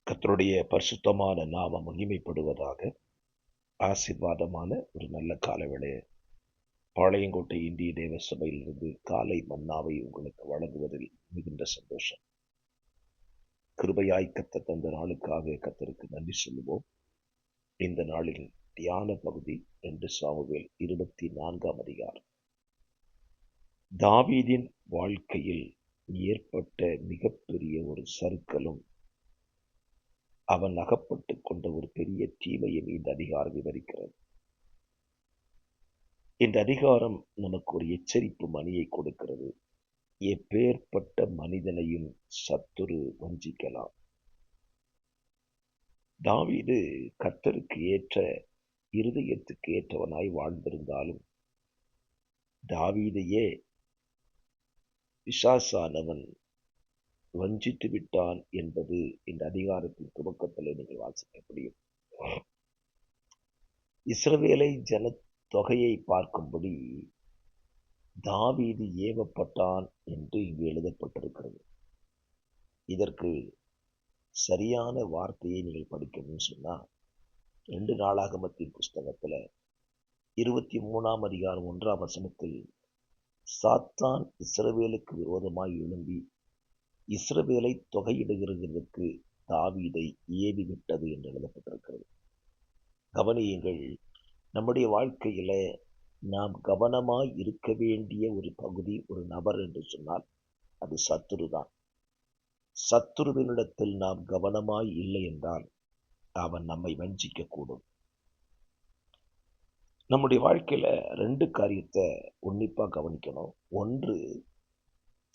கர்த்தருடைய பரிசுத்தமான நாமம் மகிமைப்படுவதாக. ஆசீர்வாதமான ஒரு நல்ல காலவேளை பாளையங்கோட்டை இந்திய தேவ சபையிலிருந்து காலை மன்னாவை உங்களுக்கு வழங்குவதில் மிகுந்த சந்தோஷம். கிருபையாய் கர்த்தர் தந்த நாளுக்காக கர்த்தருக்கு நன்றி சொல்லுவோம். இந்த நாளில் தியான பகுதி 2 சாமுவேல் 24ஆம் அதிகாரம். தாவீதின் வாழ்க்கையில் ஏற்பட்ட மிகப்பெரிய ஒரு சறுக்கலும் அவன் அகப்பட்டு கொண்ட ஒரு பெரிய தீமையை இந்த அதிகாரம் விவரிக்கிறது. இந்த அதிகாரம் நமக்கு ஒரு எச்சரிப்பு மணியை கொடுக்கிறது. எப்பேற்பட்ட மனிதனையும் சத்துரு வஞ்சிக்கலாம். தாவீது கர்த்தருக்கு ஏற்ற இருதயத்துக்கு ஏற்றவனாய் வாழ்ந்திருந்தாலும் தாவீதையே பிசாசானவன் வஞ்சித்து விட்டான் என்பது இந்த அதிகாரத்தின் துவக்கத்தில் நீங்கள் வாசிக்க முடியும். இஸ்ரவேலை ஜன தொகையை பார்க்கும்படி தாவீது ஏவப்பட்டான் என்று இங்கு எழுதப்பட்டிருக்கிறது. இதற்கு சரியான வார்த்தையை நீங்கள் படிக்கணும்னு சொன்னா 2 நாளாகமத்தின் புஸ்தகத்துல 23ஆம் அதிகாரம் 1ஆம் வசனத்தில் சாத்தான் இஸ்ரவேலுக்கு விரோதமாய் எழும்பி இஸ்ரவேலை தொகையிடுகிறதற்கு தாவீதை ஏவி விட்டது என்று எழுதப்பட்டிருக்கிறது. கவனியுங்கள், நம்முடைய வாழ்க்கையில நாம் கவனமாய் இருக்க வேண்டிய ஒரு பகுதி, ஒரு நபர் என்று சொன்னால் அது சத்துருதான். சத்துருவினிடத்தில் நாம் கவனமாய் இல்லை என்றால் அவன் நம்மை வஞ்சிக்க கூடும். நம்முடைய வாழ்க்கையில 2 காரியத்தை உன்னிப்பா கவனிக்கணும். ஒன்று,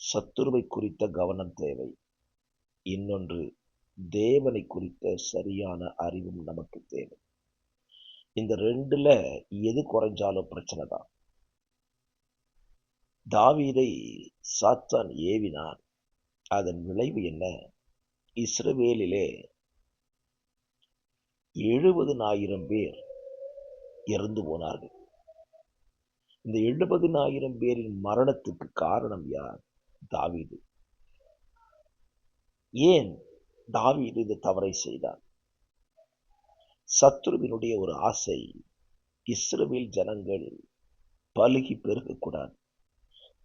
சத்துருவை குறித்த கவனம் தேவை. இன்னொன்று, தேவனை குறித்த சரியான அறிவும் நமக்கு தேவை. இந்த 2ல எது குறைஞ்சாலும் பிரச்சனை தான். தாவீதை சாத்தான் ஏவினான். அதன் விளைவு என்ன? இஸ்ரவேலிலே 70,000 பேர் இறந்து போனார்கள். இந்த 70,000 பேரின் மரணத்துக்கு காரணம் யார்? தாவீது. ஏன் தாவீது இந்த தவறை செய்தார்? சத்துருவினுடைய ஒரு ஆசை, இஸ்ரவேல் ஜனங்கள் பலுகி பெருகக்கூடாது.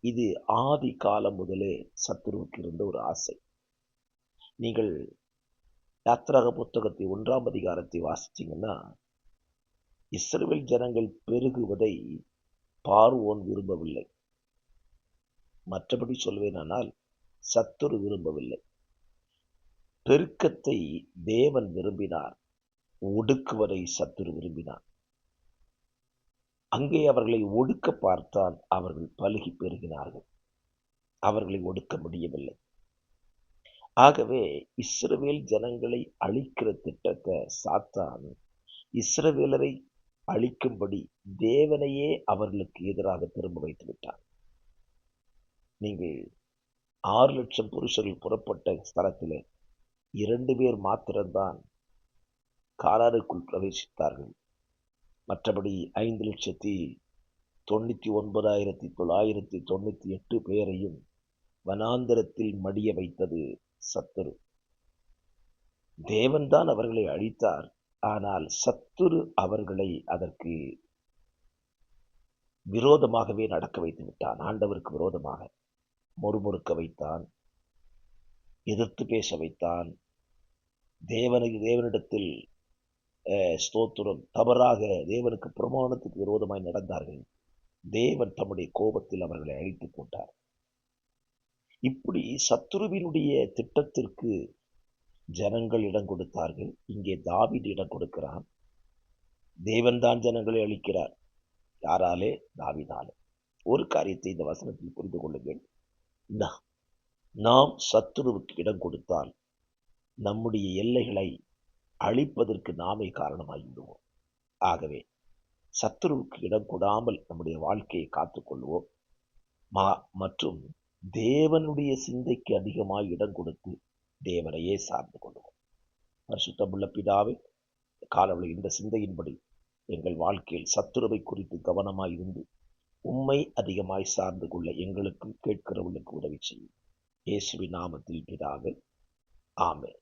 இது ஆதி காலம் முதலே சத்துருவுக்கு இருந்த ஒரு ஆசை. நீங்கள் யாத்திராக புத்தகத்தை 1ஆம் அதிகாரத்தை வாசிச்சீங்கன்னா, இஸ்ரவேல் ஜனங்கள் பெருகுவதை பார்வோன் விரும்பவில்லை. மற்றபடி சொல்வேனானால் சத்துரு விரும்பவில்லை. பெருக்கத்தை தேவன் விரும்பினார், ஒடுக்குவதை சத்துரு விரும்பினார். அங்கே அவர்களை ஒடுக்க பார்த்தால் அவர்கள் பலுகி பெருகினார்கள். அவர்களை ஒடுக்க முடியவில்லை. ஆகவே இஸ்ரவேல் ஜனங்களை அழிக்கிற திட்டத்தை சாத்தான் இஸ்ரவேலரை அழிக்கும்படி தேவனையே அவர்களுக்கு எதிராக திரும்ப வைத்து விட்டார். நீங்கள் 6 லட்சம் புருஷர்கள் புறப்பட்ட ஸ்தலத்திலே 2 பேர் மாத்திரம்தான் கானானுக்குள் பிரவேசித்தார்கள். மற்றபடி 5,99,998 பேரையும் வனாந்தரத்தில் மடிய வைத்தது சத்துரு. தேவன்தான் அவர்களை அழித்தார். ஆனால் சத்துரு அவர்களை அதற்கு விரோதமாகவே நடக்க வைத்து விட்டான். ஆண்டவருக்கு விரோதமாக முறுமுறுக்க வைத்தான், எதிர்த்து பேச வைத்தான். தேவனிடத்தில் ஸ்தோத்திரம் தவறாக தேவனுக்கு பிரமாணத்துக்கு விரோதமாய் நடந்தார்கள். தேவன் தம்முடைய கோபத்தில் அவர்களை அழித்து போட்டார். இப்படி சத்துருவினுடைய திட்டத்திற்கு ஜனங்கள் இடம் கொடுத்தார்கள். இங்கே தாவீது இடம் கொடுக்கிறான். தேவன்தான் ஜனங்களை அழிக்கிறார். யாராலே? தாவீதாலே. ஒரு காரியத்தை இந்த வசனத்தில் புரிந்து கொள்ளுங்கள். நாம் சத்துருவுக்கு இடம் கொடுத்தால் நம்முடைய எல்லைகளை அழிப்பதற்கு நாமே காரணமாகிவிடுவோம். ஆகவே சத்துருவுக்கு இடம் கொடாமல் நம்முடைய வாழ்க்கையை காத்துக்கொள்வோம். மற்றும் தேவனுடைய சிந்தைக்கு அதிகமாக இடம் கொடுத்து தேவனையே சார்ந்து கொள்வோம். பரிசுத்தமுள்ள பிதாவே, காலவளை இந்த சிந்தையின்படி எங்கள் வாழ்க்கையில் சத்துருவை குறித்து கவனமாய் இருந்து உம்மை அதிகமாய் சார்ந்து கொள்ள எங்களுக்கும் கேட்கிறவர்களுக்கு உதவி செய்யும். இயேசுவின் நாமத்தில் பிதாவே, ஆமென்.